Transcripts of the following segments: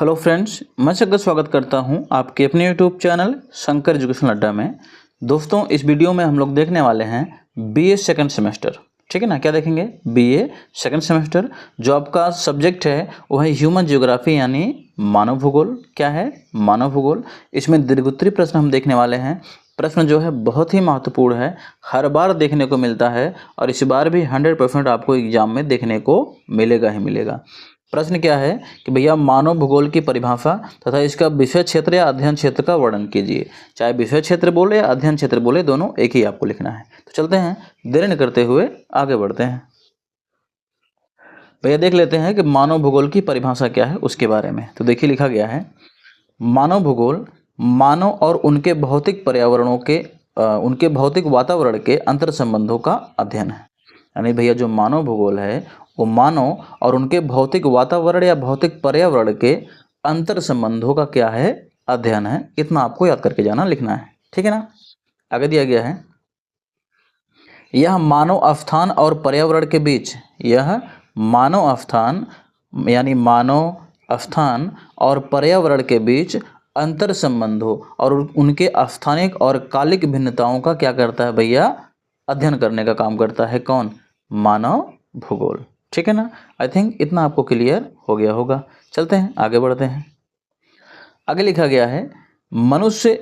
Hello friends, मैं शंकर स्वागत करता हूं आपके अपने यूट्यूब चैनल शंकर एजुकेशन अड्डा में। दोस्तों, इस वीडियो में हम लोग देखने वाले हैं बीए सेकंड सेमेस्टर। ठीक है ना, क्या देखेंगे? BA second semester. जो आपका सब्जेक्ट है वो है ह्यूमन जियोग्राफी यानी मानव भूगोल। क्या है? मानव भूगोल। इसमें दीर्घोत्तरीय प्रश्न हम देखने वाले हैं। प्रश्न जो है बहुत ही महत्वपूर्ण है, हर बार देखने को मिलता है और इस बार भी 100% आपको एग्जाम में देखने को मिलेगा ही मिलेगा। प्रश्न क्या है कि भैया मानव भूगोल की परिभाषा तथा इसका विषय क्षेत्र या अध्ययन क्षेत्र का वर्णन कीजिए। चाहे विषय क्षेत्र बोले या अध्ययन क्षेत्र बोले, दोनों एक ही आपको लिखना है। तो चलते हैं, देरी न करते हुए आगे बढ़ते हैं। भैया देख लेते हैं कि मानव भूगोल की परिभाषा क्या है उसके बारे में। तो देखिए, लिखा गया है मानव भूगोल मानव और उनके भौतिक पर्यावरणों के उनके भौतिक वातावरण के अंतर संबंधों का अध्ययन है। यानी भैया जो मानव भूगोल है वो मानव और उनके भौतिक वातावरण या भौतिक पर्यावरण के अंतर संबंधों का क्या है? अध्ययन है। इतना आपको याद करके जाना, लिखना है। ठीक है ना। आगे दिया गया है, यह मानव स्थान और पर्यावरण के बीच, यह मानव स्थान यानी मानव स्थान और पर्यावरण के बीच अंतर संबंधों और उनके स्थानिक और कालिक भिन्नताओं का क्या करता है भैया? अध्ययन करने का काम करता है। कौन? मानव भूगोल। ठीक है ना। आई थिंक इतना आपको क्लियर हो गया होगा। चलते हैं, आगे बढ़ते हैं। आगे लिखा गया है मनुष्य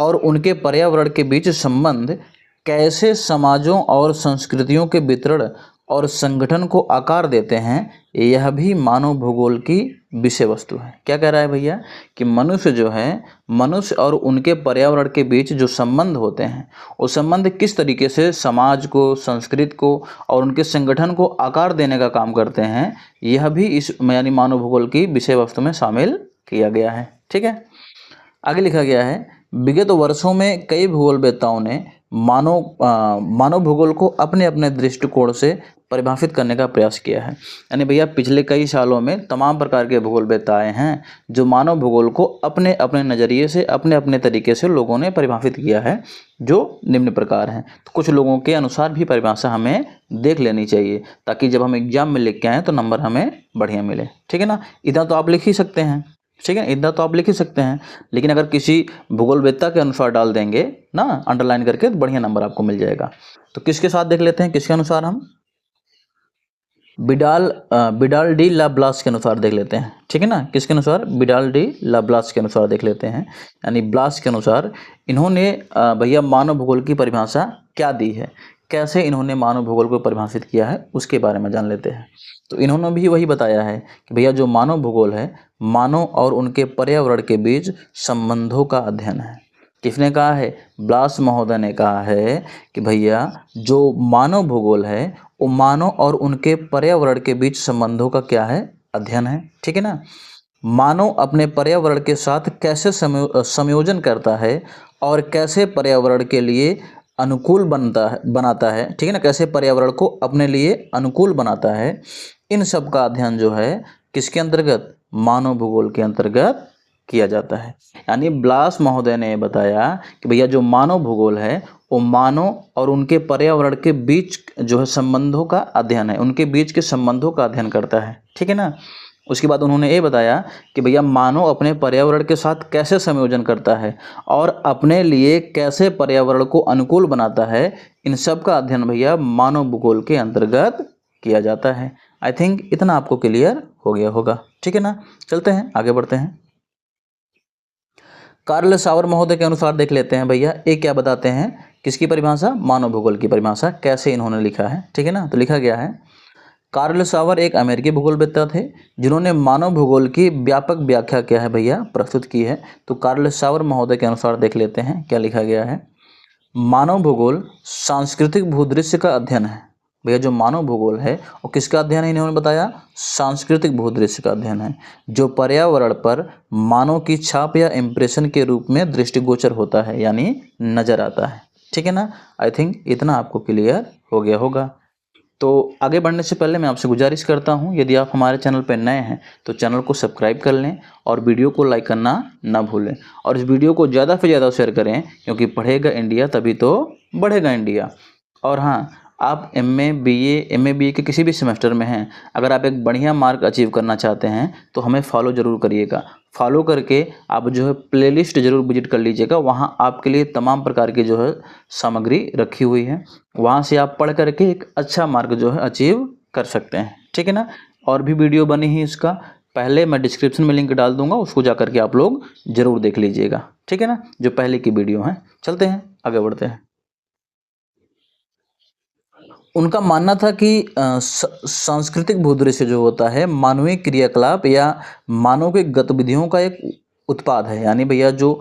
और उनके पर्यावरण के बीच संबंध कैसे समाजों और संस्कृतियों के वितरण और संगठन को आकार देते हैं, यह भी मानव भूगोल की विषय वस्तु है। क्या कह रहा है भैया कि मनुष्य जो है, मनुष्य और उनके पर्यावरण के बीच जो संबंध होते हैं वो संबंध किस तरीके से समाज को, संस्कृति को और उनके संगठन को आकार देने का काम करते हैं, यह भी इस यानी मानव भूगोल की विषय वस्तु में शामिल किया गया है। ठीक है। आगे लिखा गया है विगत वर्षों में कई भूगोलवेत्ताओं ने मानव भूगोल को अपने अपने दृष्टिकोण से परिभाषित करने का प्रयास किया है। यानी भैया पिछले कई सालों में तमाम प्रकार के भूगोलवेत्ता आए हैं जो मानव भूगोल को अपने अपने नज़रिए से, अपने अपने तरीके से लोगों ने परिभाषित किया है, जो निम्न प्रकार हैं। तो कुछ लोगों के अनुसार भी परिभाषा हमें देख लेनी चाहिए ताकि जब हम एग्जाम में लिख के आएँ तो नंबर हमें बढ़िया मिले। ठीक है ना। इतना तो आप लिख ही सकते हैं। ठीक है, इतना तो आप लिख ही सकते हैं, लेकिन अगर किसी भूगोलवेत्ता के अनुसार डाल देंगे ना अंडरलाइन करके तो बढ़िया नंबर आपको मिल जाएगा। तो किसके साथ देख लेते हैं, किसके अनुसार? हम बिडाल डी ला ब्लास के अनुसार देख लेते हैं। ठीक है ना। किसके अनुसार? बिडाल डी ला ब्लास के अनुसार देख लेते हैं। यानी ब्लास के अनुसार इन्होंने भैया मानव भूगोल की परिभाषा क्या दी है, कैसे इन्होंने मानव भूगोल को परिभाषित किया है, उसके बारे में जान लेते हैं। तो इन्होंने भी वही बताया है कि भैया जो मानव भूगोल है मानव और उनके पर्यावरण के बीच संबंधों का अध्ययन है। किसने कहा है? ब्लास महोदय ने कहा है कि भैया जो मानव भूगोल है वो मानव और उनके पर्यावरण के बीच संबंधों का क्या है? अध्ययन है। ठीक है ना। मानव अपने पर्यावरण के साथ कैसे संयोजन करता है और कैसे पर्यावरण के लिए अनुकूल बनाता है। ठीक है ना। कैसे पर्यावरण को अपने लिए अनुकूल बनाता है, इन सब का अध्ययन जो है किसके अंतर्गत? मानव भूगोल के अंतर्गत किया जाता है। यानी ब्लास महोदय ने बताया कि भैया जो मानव भूगोल है वो मानव और उनके पर्यावरण के बीच जो है संबंधों का अध्ययन है, उनके बीच के संबंधों का अध्ययन करता है। ठीक है ना। उसके बाद उन्होंने ये बताया कि भैया मानव अपने पर्यावरण के साथ कैसे संयोजन करता है और अपने लिए कैसे पर्यावरण को अनुकूल बनाता है, इन सब का अध्ययन भैया मानव भूगोल के अंतर्गत किया जाता है। आई थिंक इतना आपको क्लियर हो गया होगा। ठीक है ना। चलते हैं, आगे बढ़ते हैं। कार्ल सावर महोदय के अनुसार देख लेते हैं भैया ये क्या बताते हैं, किसकी परिभाषा? मानव भूगोल की परिभाषा कैसे इन्होंने लिखा है। ठीक है ना। तो लिखा गया है कार्ल सावर एक अमेरिकी भूगोलवेत्ता थे जिन्होंने मानव भूगोल की व्यापक व्याख्या क्या है भैया? प्रस्तुत की है। तो कार्ल सावर महोदय के अनुसार देख लेते हैं क्या लिखा गया है। मानव भूगोल सांस्कृतिक भूदृश्य का अध्ययन है। भैया जो मानव भूगोल है वो किसका अध्ययन है? इन्होंने बताया सांस्कृतिक भूदृश्य का अध्ययन है, जो पर्यावरण पर मानव की छाप या इम्प्रेशन के रूप में दृष्टिगोचर होता है, यानी नजर आता है। ठीक है ना। आई थिंक इतना आपको क्लियर हो गया होगा। तो आगे बढ़ने से पहले मैं आपसे गुजारिश करता हूं, यदि आप हमारे चैनल पर नए हैं तो चैनल को सब्सक्राइब कर लें और वीडियो को लाइक करना ना भूलें और इस वीडियो को ज़्यादा से ज़्यादा शेयर करें, क्योंकि पढ़ेगा इंडिया तभी तो बढ़ेगा इंडिया। और हाँ, आप एमए बीए के किसी भी सेमेस्टर में हैं, अगर आप एक बढ़िया मार्क अचीव करना चाहते हैं तो हमें फॉलो ज़रूर करिएगा। फॉलो करके आप जो है प्लेलिस्ट ज़रूर विजिट कर लीजिएगा, वहाँ आपके लिए तमाम प्रकार की जो है सामग्री रखी हुई है, वहाँ से आप पढ़ करके एक अच्छा मार्क जो है अचीव कर सकते हैं, ठीक है ना। और भी वीडियो बनी है इसका, पहले मैं डिस्क्रिप्शन में लिंक डाल दूंगा, उसको जा करके आप लोग ज़रूर देख लीजिएगा, ठीक है ना, जो पहले की वीडियो है। चलते हैं आगे बढ़ते हैं। उनका मानना था कि सांस्कृतिक भूदृश्य जो होता है मानवीय क्रियाकलाप या मानव की गतिविधियों का एक उत्पाद है। यानी भैया जो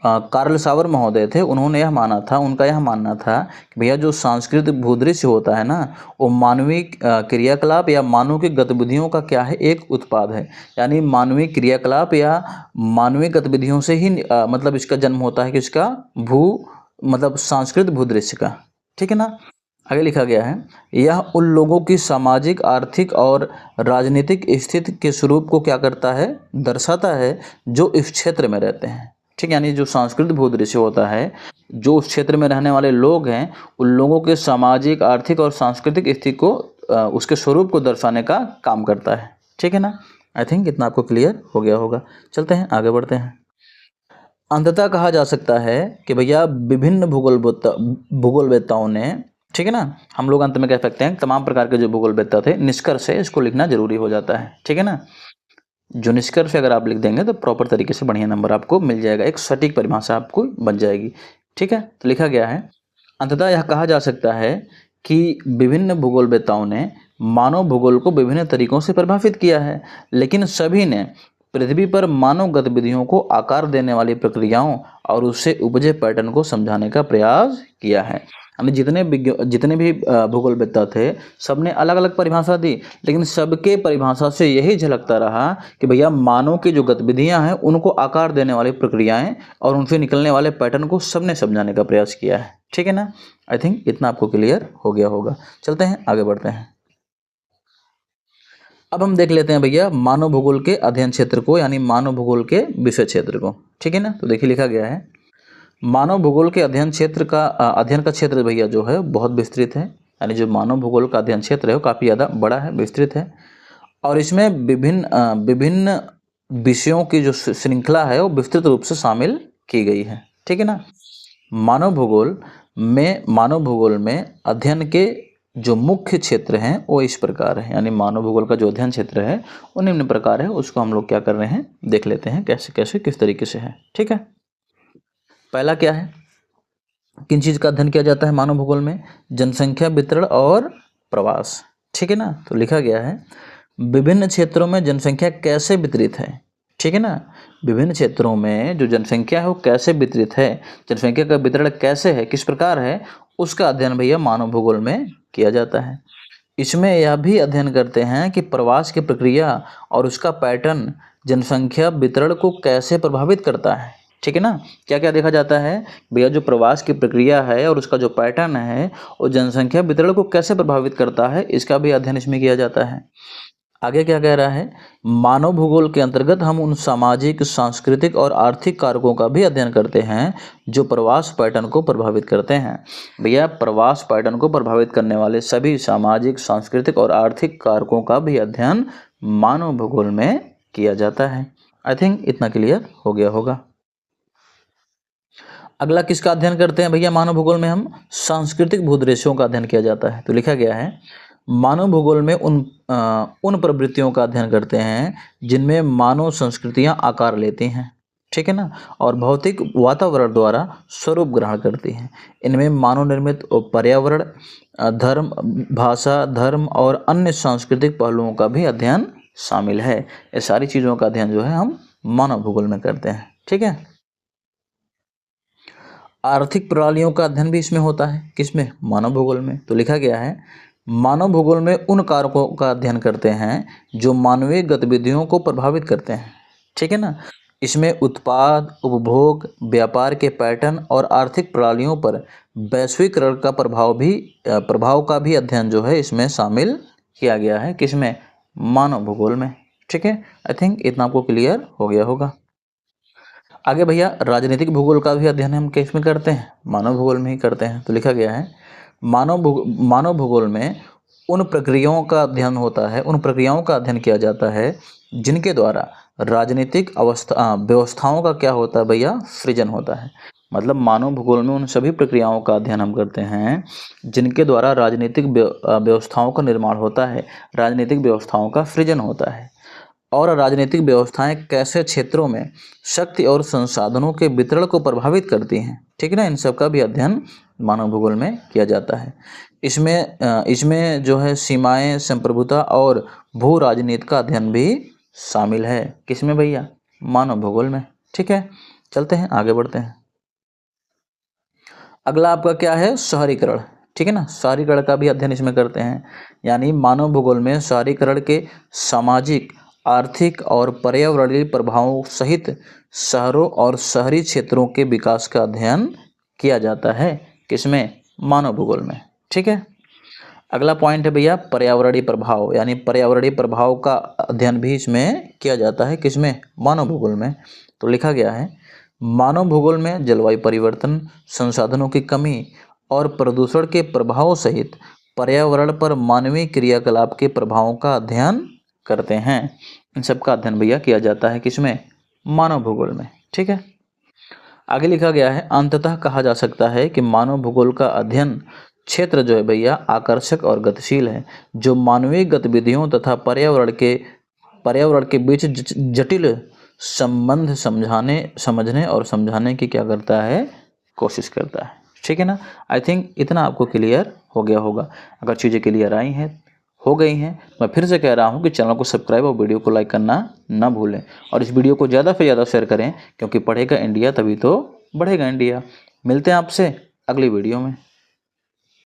कार्ल सावर महोदय थे, उन्होंने यह माना था, उनका यह मानना था कि भैया जो सांस्कृतिक भूदृश्य होता है ना, वो मानवीय क्रियाकलाप या मानव की गतिविधियों का क्या है, एक उत्पाद है। यानी मानवीय क्रियाकलाप या मानवीय गतिविधियों से ही मतलब इसका जन्म होता है कि इसका मतलब सांस्कृतिक भूदृश्य का, ठीक है ना। आगे लिखा गया है, यह उन लोगों की सामाजिक, आर्थिक और राजनीतिक स्थिति के स्वरूप को क्या करता है, दर्शाता है, जो इस क्षेत्र में रहते हैं, ठीक। यानी जो सांस्कृतिक भूदृश्य होता है, जो उस क्षेत्र में रहने वाले लोग हैं, उन लोगों के सामाजिक, आर्थिक और सांस्कृतिक स्थिति को उसके स्वरूप को दर्शाने का काम करता है, ठीक है ना। आई थिंक इतना आपको क्लियर हो गया होगा। चलते हैं आगे बढ़ते हैं। अंततः कहा जा सकता है कि भैया विभिन्न भूगोलवेत्ताओं ने, ठीक है ना, हम लोग अंत में कह सकते हैं तमाम प्रकार के जो भूगोलवेत्ता थे, निष्कर्ष है इसको लिखना जरूरी हो जाता है, ठीक है ना। जो निष्कर्ष अगर आप लिख देंगे तो प्रॉपर तरीके से बढ़िया नंबर आपको मिल जाएगा, एक सटीक परिभाषा आपको बन जाएगी, ठीक है। तो लिखा गया है, अंततः यह कहा जा सकता है कि विभिन्न भूगोलवेत्ताओं ने मानव भूगोल को विभिन्न तरीकों से प्रभावित किया है, लेकिन सभी ने पृथ्वी पर मानव गतिविधियों को आकार देने वाली प्रक्रियाओं और उससे उपजे पैटर्न को समझाने का प्रयास किया है। यानी जितने भी भूगोलवेत्ता थे, सबने अलग अलग परिभाषा दी, लेकिन सबके परिभाषा से यही झलकता रहा कि भैया मानव की जो गतिविधियां हैं उनको आकार देने वाली प्रक्रियाएं और उनसे निकलने वाले पैटर्न को सबने समझाने का प्रयास किया है, ठीक है ना। आई थिंक इतना आपको क्लियर हो गया होगा। चलते हैं आगे बढ़ते हैं। अब हम देख लेते हैं भैया मानव भूगोल के अध्ययन क्षेत्र को, यानी मानव भूगोल के विषय क्षेत्र को, ठीक है ना। तो देखिए लिखा गया है, मानव भूगोल के अध्ययन क्षेत्र का अध्ययन का क्षेत्र भैया जो है बहुत विस्तृत है। यानी जो मानव भूगोल का अध्ययन क्षेत्र है वो काफ़ी ज़्यादा बड़ा है, विस्तृत है, और इसमें विभिन्न विषयों की जो श्रृंखला है वो विस्तृत रूप से शामिल की गई है, ठीक है ना। मानव भूगोल में अध्ययन के जो मुख्य क्षेत्र हैं वो इस प्रकार है। यानी मानव भूगोल का जो अध्ययन क्षेत्र है वो निम्न प्रकार है, उसको हम लोग क्या कर रहे हैं, देख लेते हैं कैसे कैसे किस तरीके से है, ठीक है। पहला क्या है, किन चीज़ का अध्ययन किया जाता है मानव भूगोल में, जनसंख्या वितरण और प्रवास, ठीक है ना। तो लिखा गया है, विभिन्न क्षेत्रों में जनसंख्या कैसे वितरित है, ठीक है ना। विभिन्न क्षेत्रों में जो जनसंख्या है वो कैसे वितरित है, जनसंख्या का वितरण कैसे है, किस प्रकार है, उसका अध्ययन भैया मानव भूगोल में किया जाता है। इसमें यह भी अध्ययन करते हैं कि प्रवास की प्रक्रिया और उसका पैटर्न जनसंख्या वितरण को कैसे प्रभावित करता है, ठीक है ना। क्या क्या देखा जाता है भैया, जो प्रवास की प्रक्रिया है और उसका जो पैटर्न है वो जनसंख्या वितरण को कैसे प्रभावित करता है, इसका भी अध्ययन इसमें किया जाता है। आगे क्या कह रहा है, मानव भूगोल के अंतर्गत हम उन सामाजिक, सांस्कृतिक और आर्थिक कारकों का भी अध्ययन करते हैं जो प्रवास पैटर्न को प्रभावित करते हैं। भैया प्रवास पैटर्न को प्रभावित करने वाले सभी सामाजिक, सांस्कृतिक और आर्थिक कारकों का भी अध्ययन मानव भूगोल में किया जाता है। आई थिंक इतना क्लियर हो गया होगा। अगला किसका अध्ययन करते हैं भैया मानव भूगोल में, हम सांस्कृतिक भूदृश्यों का अध्ययन किया जाता है। तो लिखा गया है, मानव भूगोल में उन प्रवृत्तियों का अध्ययन करते हैं जिनमें मानव संस्कृतियां आकार लेती हैं, ठीक है ना, और भौतिक वातावरण द्वारा स्वरूप ग्रहण करती हैं। इनमें मानव निर्मित पर्यावरण, धर्म, भाषा, धर्म और अन्य सांस्कृतिक पहलुओं का भी अध्ययन शामिल है। ये सारी चीज़ों का अध्ययन जो है हम मानव भूगोल में करते हैं, ठीक है। आर्थिक प्रणालियों का अध्ययन भी इसमें होता है, किसमें, मानव भूगोल में। तो लिखा गया है, मानव भूगोल में उन कारकों का अध्ययन करते हैं जो मानवीय गतिविधियों को प्रभावित करते हैं, ठीक है ना। इसमें उत्पाद, उपभोग, व्यापार के पैटर्न और आर्थिक प्रणालियों पर वैश्वीकरण का प्रभाव का भी अध्ययन जो है इसमें शामिल किया गया है, किसमें, मानव भूगोल में, ठीक है। आई थिंक इतना आपको क्लियर हो गया होगा। आगे भैया राजनीतिक भूगोल का भी अध्ययन हम किस में करते हैं, मानव भूगोल में ही करते हैं। तो लिखा गया है, मानव भूगोल में उन प्रक्रियाओं का अध्ययन होता है, उन प्रक्रियाओं का अध्ययन किया जाता है जिनके द्वारा राजनीतिक व्यवस्थाओं का क्या होता है भैया, सृजन होता है। मतलब मानव भूगोल में उन सभी प्रक्रियाओं का अध्ययन हम करते हैं जिनके द्वारा राजनीतिक व्यवस्थाओं का निर्माण होता है, राजनीतिक व्यवस्थाओं का सृजन होता है, और राजनीतिक व्यवस्थाएं कैसे क्षेत्रों में शक्ति और संसाधनों के वितरण को प्रभावित करती हैं, ठीक है ना। इन सब का भी अध्ययन मानव भूगोल में किया जाता है। इसमें जो है सीमाएं, संप्रभुता और भू राजनीति का अध्ययन भी शामिल है। किसमें भैया, मानव भूगोल में। ठीक है, चलते हैं आगे बढ़ते हैं। अगला आपका क्या है, शहरीकरण। ठीक है ना, शहरीकरण का भी अध्ययन इसमें करते हैं। यानी मानव भूगोल में शहरीकरण के सामाजिक, आर्थिक और पर्यावरणीय प्रभावों सहित शहरों और शहरी क्षेत्रों के विकास का अध्ययन किया जाता है। किसमें, मानव भूगोल में। ठीक है, अगला पॉइंट है भैया पर्यावरणीय प्रभाव। यानी पर्यावरणीय प्रभाव का अध्ययन भी इसमें किया जाता है। किसमें, मानव भूगोल में। तो लिखा गया है मानव भूगोल में जलवायु परिवर्तन, संसाधनों की कमी और प्रदूषण के प्रभाव सहित पर्यावरण पर मानवीय क्रियाकलाप के प्रभावों का अध्ययन करते हैं। इन सब का अध्ययन भैया किया जाता है किसमें, मानव भूगोल में। ठीक है, आगे लिखा गया है अंततः कहा जा सकता है कि मानव भूगोल का अध्ययन क्षेत्र जो है भैया आकर्षक और गतिशील है, जो मानवीय गतिविधियों तथा पर्यावरण के बीच जटिल संबंध समझने और समझाने की क्या करता है, कोशिश करता है। ठीक है ना, आई थिंक इतना आपको क्लियर हो गया होगा। अगर चीज़ें क्लियर आई हैं, हो गई हैं, मैं फिर से कह रहा हूं कि चैनल को सब्सक्राइब और वीडियो को लाइक करना ना भूलें, और इस वीडियो को ज़्यादा से ज़्यादा शेयर करें, क्योंकि पढ़ेगा इंडिया तभी तो बढ़ेगा इंडिया। मिलते हैं आपसे अगली वीडियो में।